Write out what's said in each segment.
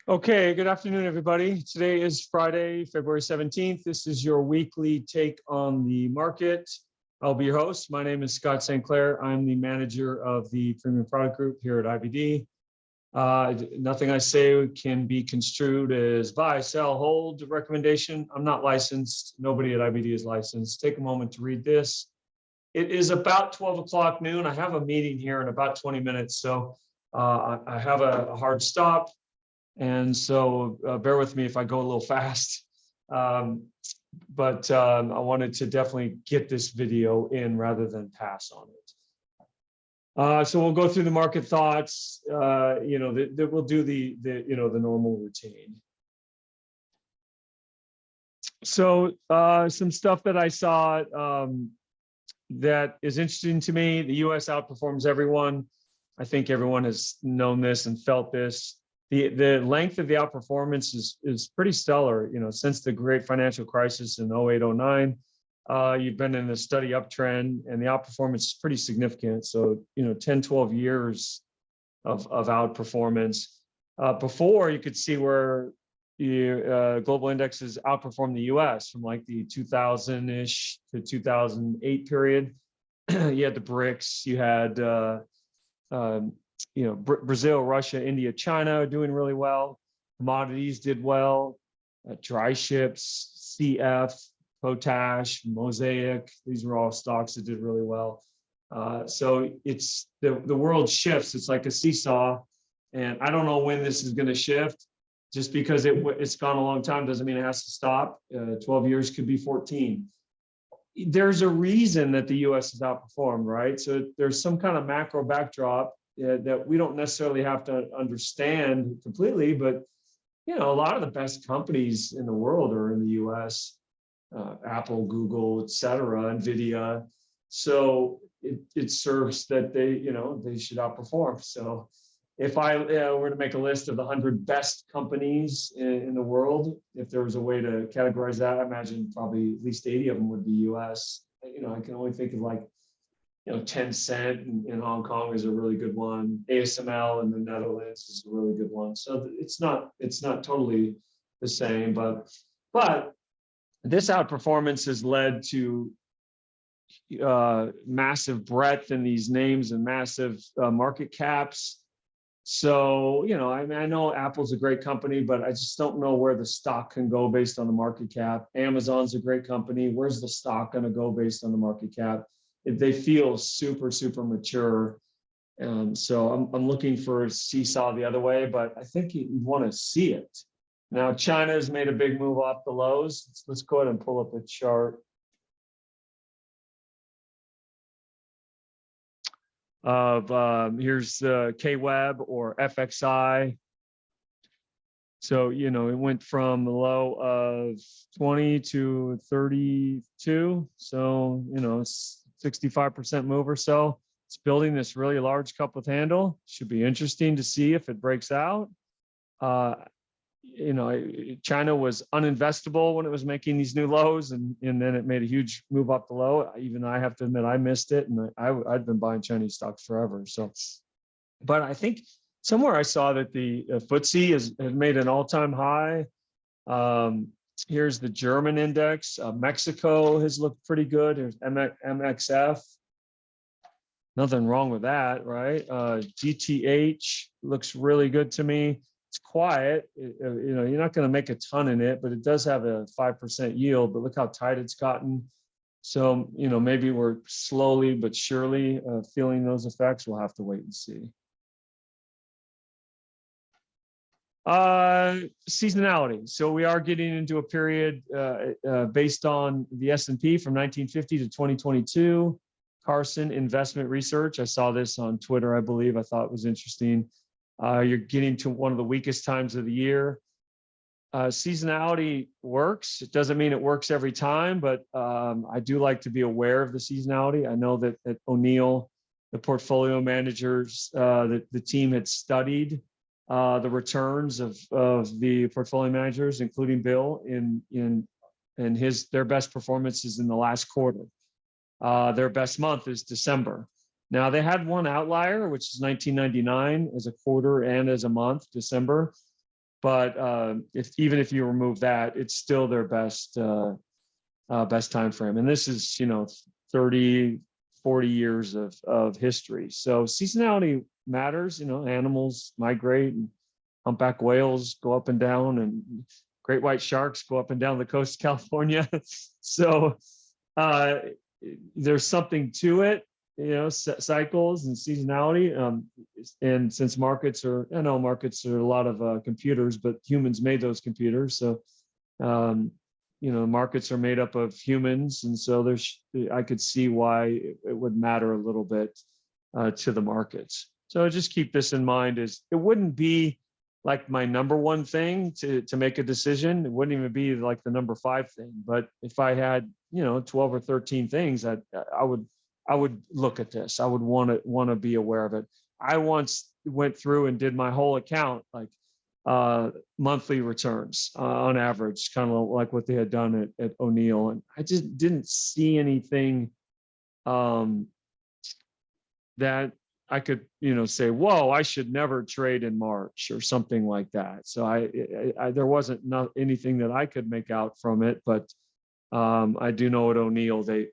Okay, good afternoon, everybody. Today is Friday, February 17th. This is your weekly take on the market. I'll be your host. My name is Scott St. Clair. I'm the manager of the Premium Product Group here at IBD. Nothing I say can be construed as buy, sell, hold recommendation. I'm not licensed. Nobody at IBD is licensed. Take a moment to read this. It is about 12 o'clock noon. I have a meeting here in about 20 minutes, so I have a hard stop. And so bear with me if I go a little fast. But I wanted to definitely get this video in rather than pass on it. So we'll go through the market thoughts. We'll do the normal routine. So some stuff that I saw that is interesting to me. The U.S. outperforms everyone. I think everyone has known this and felt this. The length of the outperformance is pretty stellar. Since the great financial crisis in 08-09, you've been in a steady uptrend, and the outperformance is pretty significant. So 10, 12 years of outperformance. Before, you could see where the global indexes outperformed the U.S. from like the 2000-ish to 2008 period. You had the BRICS, you had Brazil, Russia, India, China doing really well. Commodities did well. Dry ships, CF, potash, Mosaic. These were all stocks that did really well. So it's the world shifts. It's like a seesaw, and I don't know when this is going to shift. Just because it's gone a long time doesn't mean it has to stop. 12 years could be 14. There's a reason that the U.S. has outperformed, right? So there's some kind of macro backdrop that we don't necessarily have to understand completely, but a lot of the best companies in the world are in the U.S. Apple, Google, et cetera, NVIDIA. So it serves that they should outperform. So if I were to make a list of the 100 best companies in the world, if there was a way to categorize that, I imagine probably at least 80 of them would be U.S. I can only think of like Tencent in Hong Kong is a really good one. ASML in the Netherlands is a really good one. So it's not totally the same, but this outperformance has led to massive breadth in these names and massive market caps. So, I know Apple's a great company, but I just don't know where the stock can go based on the market cap. Amazon's a great company. Where's the stock going to go based on the market cap? They feel super, super mature. So I'm looking for a seesaw the other way, but I think you want to see it. Now, China has made a big move off the lows. Let's go ahead and pull up a chart of here's KWEB or FXI. So, it went from a low of 20 to 32. So, it's 65% move or so. It's building this really large cup with handle. Should be interesting to see if it breaks out. China was uninvestable when it was making these new lows, and then it made a huge move up the low. Even I have to admit I missed it, and I'd been buying Chinese stocks forever. So, but I think somewhere I saw that the FTSE has made an all-time high. Here's the German index. Mexico has looked pretty good. Here's MXF. Nothing wrong with that, right? GTH looks really good to me. It's quiet. You're not going to make a ton in it, but it does have a 5% yield. But look how tight it's gotten. So, maybe we're slowly but surely feeling those effects. We'll have to wait and see. Seasonality. So we are getting into a period based on the S&P from 1950 to 2022. Carson Investment Research. I saw this on Twitter, I believe. I thought it was interesting. You're getting to one of the weakest times of the year. Seasonality works. It doesn't mean it works every time, but I do like to be aware of the seasonality. I know that at O'Neill, the portfolio managers, the team had studied the returns of the portfolio managers, including Bill, in their best performances in the last quarter. Their best month is December. Now, they had one outlier, which is 1999 as a quarter and as a month, December. but even if you remove that, it's still their best time frame. And this is, 30, 40 years of history. So seasonality matters. Animals migrate, and humpback whales go up and down, and great white sharks go up and down the coast of California. So there's something to it, cycles and seasonality. And since markets are, I know markets are a lot of computers, but humans made those computers. So markets are made up of humans, and so I could see why it would matter a little bit to the markets. So just keep this in mind: is it wouldn't be like my number one thing to make a decision. It wouldn't even be like the number 5 thing. But if I had 12 or 13 things, I would look at this. I would want to be aware of it. I once went through and did my whole account, like monthly returns on average, kind of like what they had done at O'Neill. And I just didn't see anything that I could, say, whoa, I should never trade in March or something like that. So there wasn't anything that I could make out from it, but I do know at O'Neill, they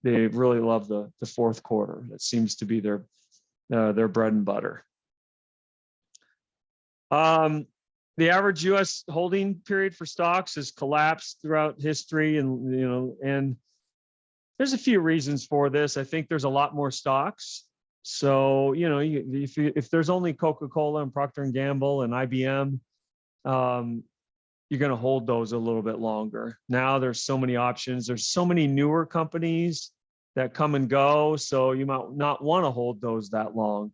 really love the fourth quarter. That seems to be their bread and butter. The average U.S. holding period for stocks has collapsed throughout history, and there's a few reasons for this. I think there's a lot more stocks. So, if there's only Coca-Cola and Procter & Gamble and IBM, you're going to hold those a little bit longer. Now there's so many options. There's so many newer companies that come and go. So you might not want to hold those that long.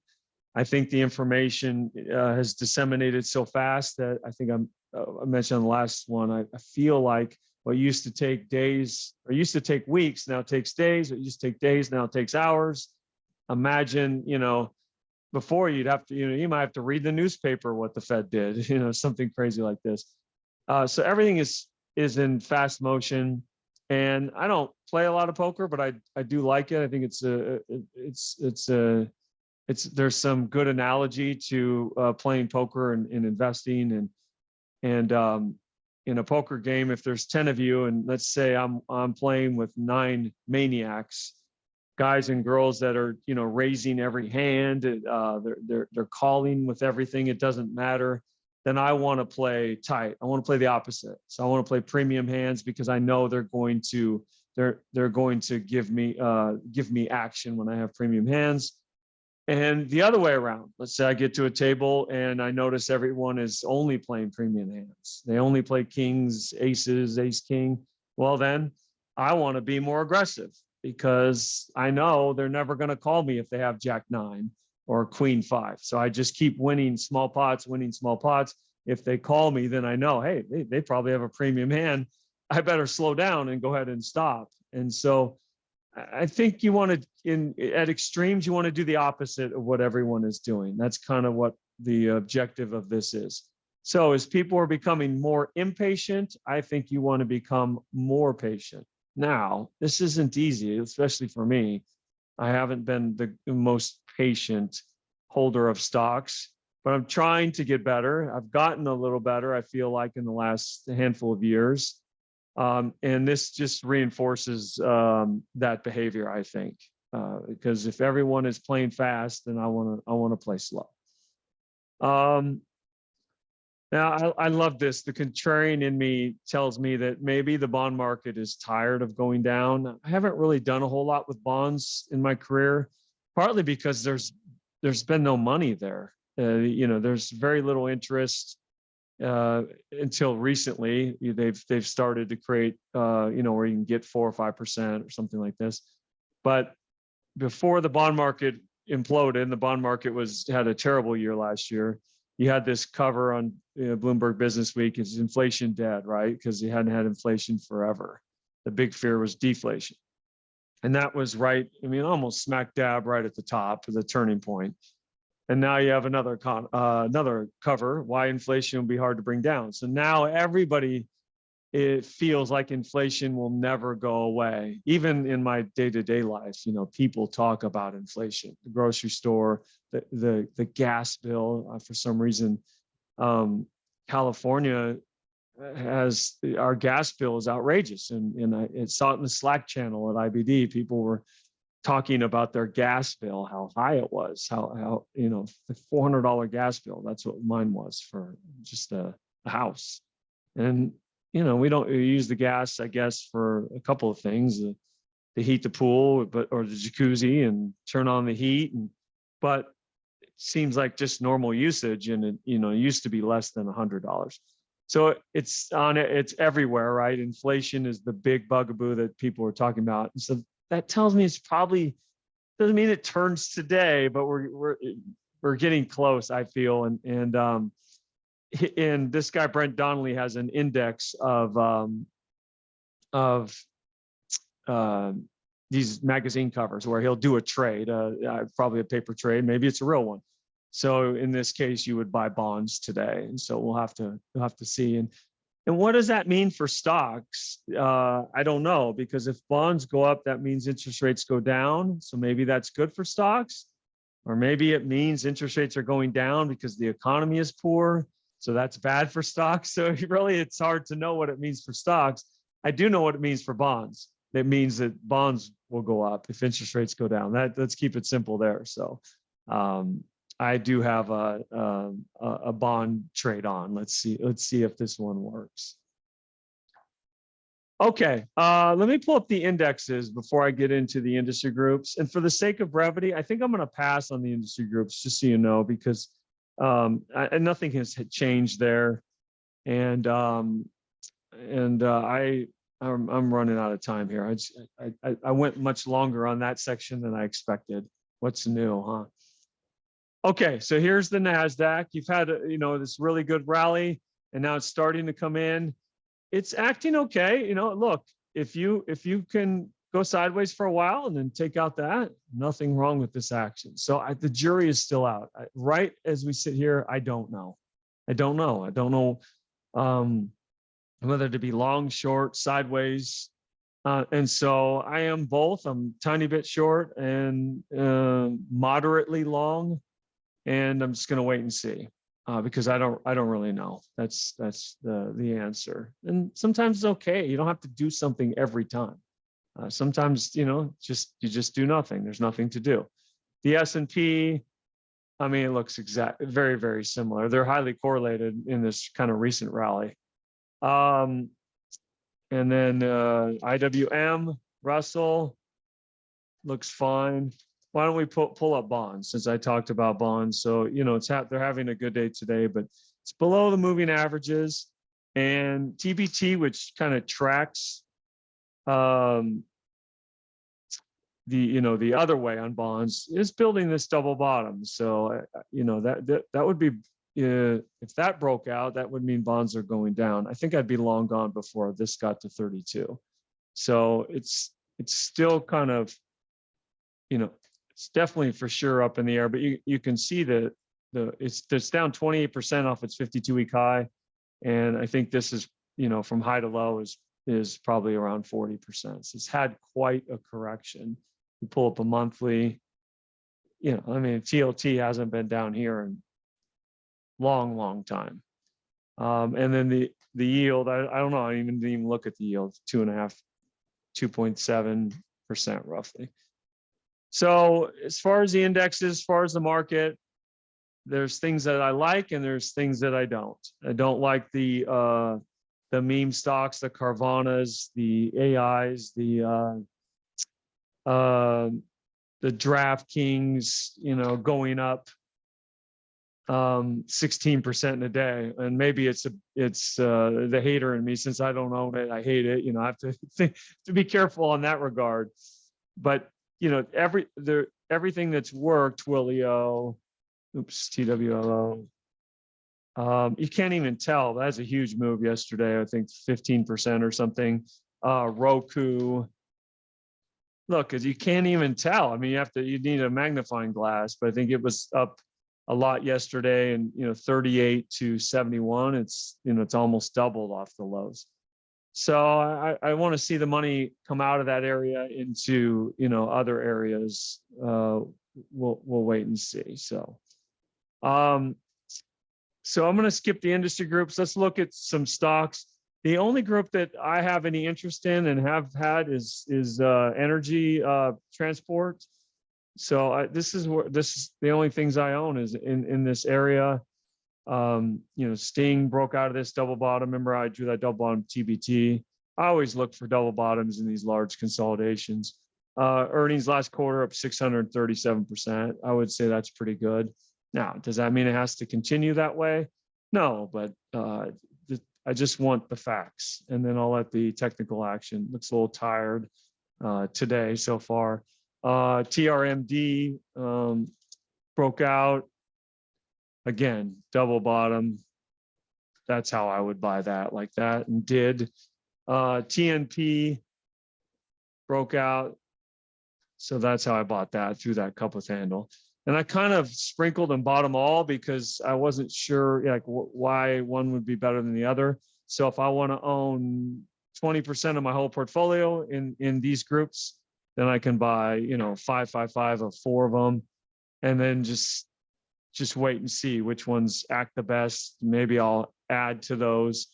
I think the information has disseminated so fast that I think I mentioned on the last one, I feel like what used to take days or used to take weeks now takes days. It used to take days, now it takes hours. Imagine, before you'd have to, you might have to read the newspaper what the Fed did, something crazy like this. So everything is in fast motion, and I don't play a lot of poker, but I do like it. I think there's some good analogy to playing poker and investing, and in a poker game, if there's 10 of you, and let's say I'm playing with 9 maniacs, guys and girls that are raising every hand, they're calling with everything, it doesn't matter, then I want to play tight. I want to play the opposite. So I want to play premium hands because I know they're going to give me action when I have premium hands. And the other way around, let's say I get to a table and I notice everyone is only playing premium hands. They only play kings, aces, ace, king. Well, then I want to be more aggressive because I know they're never going to call me if they have jack 9 or queen 5. So I just keep winning small pots. If they call me, then I know, hey, they probably have a premium hand. I better slow down and go ahead and stop. And so I think you want to, at extremes, you want to do the opposite of what everyone is doing. That's kind of what the objective of this is. So as people are becoming more impatient, I think you want to become more patient. Now, this isn't easy, especially for me. I haven't been the most patient holder of stocks, but I'm trying to get better. I've gotten a little better, I feel like, in the last handful of years. And this just reinforces that behavior, I think, because if everyone is playing fast, then I want to play slow. Now, I love this. The contrarian in me tells me that maybe the bond market is tired of going down. I haven't really done a whole lot with bonds in my career, partly because there's been no money there. There's very little interest until recently. They've started to create, where you can get 4 or 5% or something like this. But before the bond market imploded, the bond market had a terrible year last year. You had this cover on Bloomberg Business Week, is inflation dead, right? Because you hadn't had inflation forever. The big fear was deflation. And that was right, almost smack dab right at the top of the turning point. And now you have another cover, why inflation will be hard to bring down. So now everybody, it feels like inflation will never go away. Even in my day-to-day life, people talk about inflation. The grocery store, the gas bill, for some reason, California has, our gas bill is outrageous. And I saw it in the Slack channel at IBD. People were talking about their gas bill, how high it was, how the $400 gas bill. That's what mine was for just a house. And, we use the gas, I guess, for a couple of things, to heat the pool, or the jacuzzi and turn on the heat. But it seems like just normal usage. And it used to be less than $100. So it's everywhere, right? Inflation is the big bugaboo that people are talking about. And so that tells me it's probably, doesn't mean it turns today, but we're getting close, I feel. And this guy Brent Donnelly has an index of these magazine covers where he'll do a trade, probably a paper trade, maybe it's a real one. So in this case, you would buy bonds today, and so we'll have to see. And what does that mean for stocks? I don't know, because if bonds go up, that means interest rates go down. So maybe that's good for stocks, or maybe it means interest rates are going down because the economy is poor. So that's bad for stocks. So really, it's hard to know what it means for stocks. I do know what it means for bonds. It means that bonds will go up if interest rates go down. Let's keep it simple there. So I do have a bond trade on. Let's see if this one works. Okay, let me pull up the indexes before I get into the industry groups. And for the sake of brevity, I think I'm going to pass on the industry groups, just so you know, because nothing has changed there. And I'm running out of time here. I went much longer on that section than I expected. What's new, huh? Okay, so here's the NASDAQ. You've had this really good rally, and now it's starting to come in. It's acting okay. Look, if you can go sideways for a while and then take out that, nothing wrong with this action. So the jury is still out. Right as we sit here, I don't know. I don't know whether to be long, short, sideways. And so I am both. I'm a tiny bit short and moderately long. And I'm just going to wait and see because I don't really know. That's the answer. And sometimes it's okay. You don't have to do something every time. Sometimes you just do nothing. There's nothing to do. The S&P, I mean, it looks very, very similar. They're highly correlated in this kind of recent rally. And then IWM, Russell, looks fine. Why don't we pull up bonds, since I talked about bonds? So, they're having a good day today, but it's below the moving averages. And TBT, which kind of tracks the other way on bonds, is building this double bottom. So, that would be, if that broke out, that would mean bonds are going down. I think I'd be long gone before this got to 32. So it's still kind of, it's definitely for sure up in the air, but you can see that it's down 28% off its 52-week high. And I think this is, from high to low is probably around 40%. So it's had quite a correction. You pull up a monthly, TLT hasn't been down here in long time. And then the yield, I don't know, I didn't even look at the yield, 2.7% roughly. So as far as the indexes, as far as the market, there's things that I like and there's things that I don't. I don't like the meme stocks, the Carvanas, the AIs, the DraftKings, going up 16% in a day. And maybe it's the hater in me, since I don't own it, I hate it. I have to be careful on that regard. But everything that's worked, Twilio, TWLO, you can't even tell. That's a huge move yesterday. I think 15% or something. Roku. Look, because you can't even tell. I mean, you need a magnifying glass, but I think it was up a lot yesterday, and 38 to 71. It's almost doubled off the lows. So I want to see the money come out of that area into other areas. We'll wait and see. So So I'm going to skip the industry groups. Let's look at some stocks. The only group that I have any interest in and have had is energy transport. So this is the only things I own is in this area. Sting broke out of this double bottom. Remember, I drew that double bottom TBT. I always look for double bottoms in these large consolidations. Earnings last quarter up 637%. I would say that's pretty good. Now, does that mean it has to continue that way? No, but I just want the facts, and then I'll let the technical action. Looks a little tired today so far. TRMD broke out again, double bottom. That's how I would buy that, like that, and did. TNP broke out, so that's how I bought that through that cup with handle. And I kind of sprinkled and bought them all because I wasn't sure like why one would be better than the other. So if I want to own 20% of my whole portfolio in these groups, then I can buy 5 of 4 of them, and then just wait and see which ones act the best. Maybe I'll add to those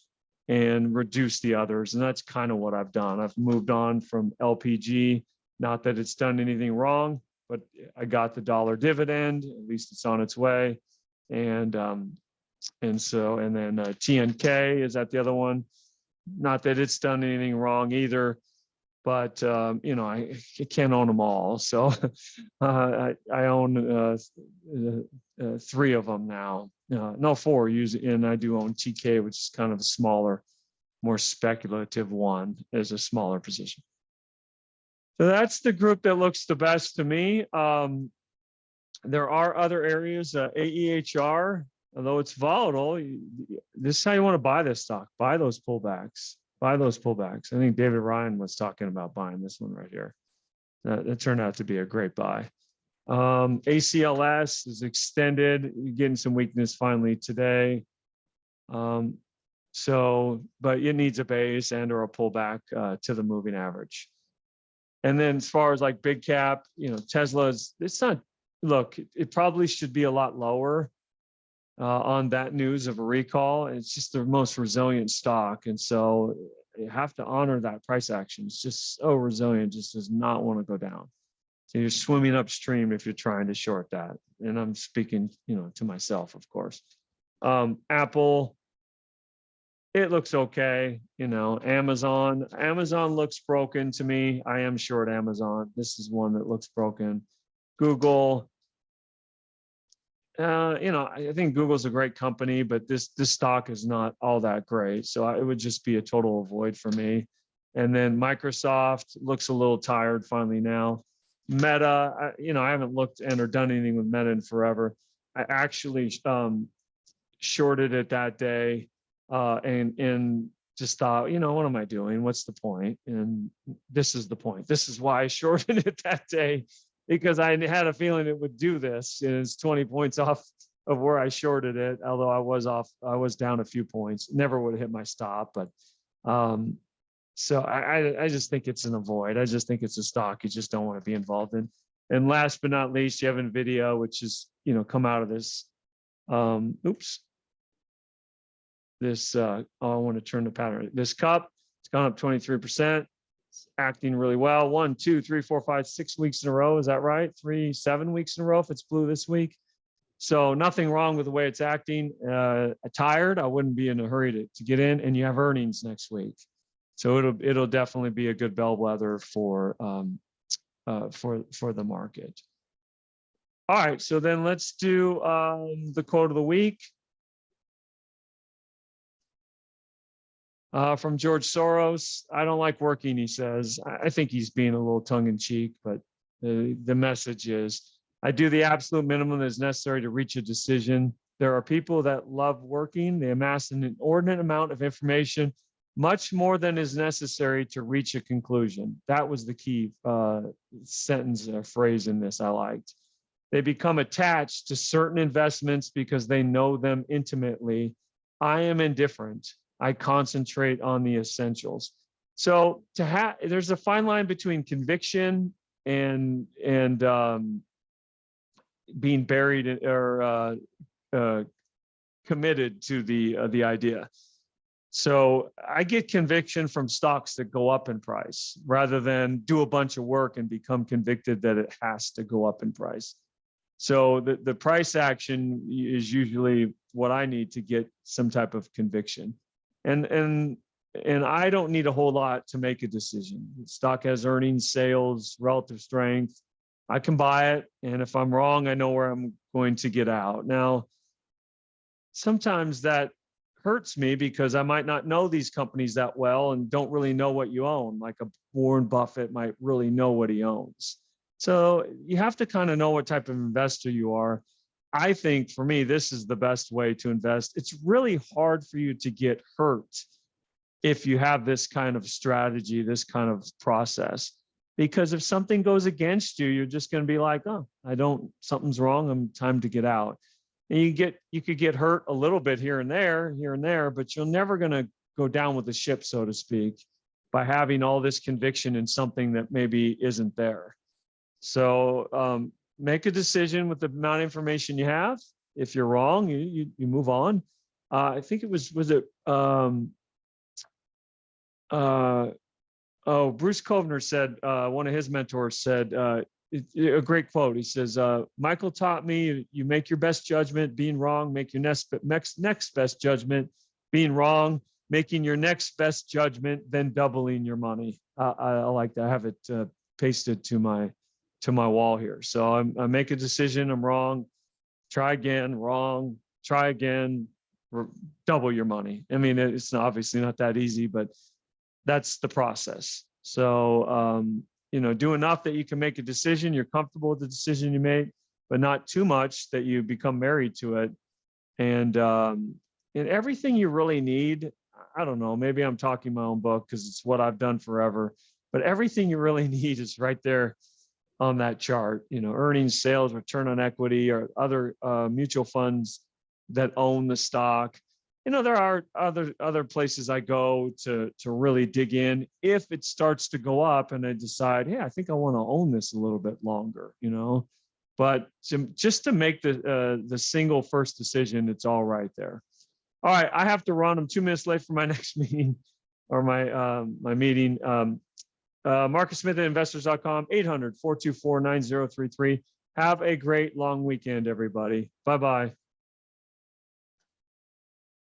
and reduce the others. And that's kind of what I've done. I've moved on from LPG. Not that it's done anything wrong, but I got the dollar dividend. At least it's on its way. And then TNK is that the other one. Not that it's done anything wrong either, but I can't own them all. So I own 3 of them now. No, 4 and I do own TK, which is kind of a smaller, more speculative one, as a smaller position. So that's the group that looks the best to me. There are other areas, AEHR, although it's volatile, this is how you want to buy this stock. Buy those pullbacks. Buy those pullbacks. I think David Ryan was talking about buying this one right here. That turned out to be a great buy. ACLS is extended, getting some weakness finally today. But it needs a base and or a pullback to the moving average. And then as far as like big cap, Tesla's, it's not, look, it probably should be a lot lower on that news of a recall. It's just the most resilient stock. And so you have to honor that price action. It's just so resilient, just does not want to go down. So you're swimming upstream if you're trying to short that. And I'm speaking, to myself, of course. Apple, it looks okay. Amazon looks broken to me. I am short Amazon. This is one that looks broken. Google, I think Google's a great company, but this stock is not all that great. So it would just be a total avoid for me. And then Microsoft looks a little tired finally now. Meta, I haven't looked or done anything with Meta in forever. I actually shorted it that day and just thought, what am I doing? What's the point? And this is the point. This is why I shorted it that day, because I had a feeling it would do this. And it's 20 points off of where I shorted it, although I was down a few points. Never would have hit my stop, but so I just think it's an avoid. I just think it's a stock you just don't want to be involved in. And last but not least, you have NVIDIA, which is, come out of this. I want to turn the pattern. This cup, it's gone up 23%. It's acting really well. 1, 2, 3, 4, 5, 6 weeks in a row. Is that right? 7 weeks in a row if it's blue this week. So nothing wrong with the way it's acting. Tired, I wouldn't be in a hurry to get in. And you have earnings next week. So it'll definitely be a good bellwether for the market. All right, so then let's do the quote of the week. From George Soros. I don't like working, he says. I think he's being a little tongue-in-cheek, but the message is, I do the absolute minimum that is necessary to reach a decision. There are people that love working. They amass an inordinate amount of information, much more than is necessary to reach a conclusion. That was the key sentence or phrase in this I liked. They become attached to certain investments because they know them intimately. I am indifferent. I concentrate on the essentials. So there's a fine line between conviction and being buried or committed to the idea. So I get conviction from stocks that go up in price rather than do a bunch of work and become convicted that it has to go up in price. So the price action is usually what I need to get some type of conviction. And I don't need a whole lot to make a decision. The stock has earnings, sales, relative strength. I can buy it. And if I'm wrong, I know where I'm going to get out. Now, sometimes that hurts me because I might not know these companies that well and don't really know what you own. Like a Warren Buffett might really know what he owns. So you have to kind of know what type of investor you are. I think for me, this is the best way to invest. It's really hard for you to get hurt if you have this kind of strategy, this kind of process, because if something goes against you, you're just going to be like, oh, something's wrong. I'm time to get out. And you could get hurt a little bit here and there, but you're never going to go down with the ship, so to speak, by having all this conviction in something that maybe isn't there. So make a decision with the amount of information you have. If you're wrong, you move on. I think it was it Bruce Kovner said, one of his mentors said, a great quote. He says, Michael taught me, you make your best judgment, being wrong, make your next best judgment, being wrong, making your next best judgment, then doubling your money. I like that. I have it pasted to my wall here. So I make a decision, I'm wrong, try again, wrong, try again, double your money. I mean, it's obviously not that easy, but that's the process. So, do enough that you can make a decision, you're comfortable with the decision you made, but not too much that you become married to it. And everything you really need, I don't know, maybe I'm talking my own book because it's what I've done forever, but everything you really need is right there on that chart. Earnings, sales, return on equity, or other mutual funds that own the stock. There are other places I go to really dig in if it starts to go up and I decide, hey, I think I want to own this a little bit longer, but just to make the single first decision, it's all right there. All right, I have to run. I'm 2 minutes late for my next meeting or my meeting. Marcus Smith at investors.com, 800-424-9033. Have a great long weekend, everybody. Bye-bye.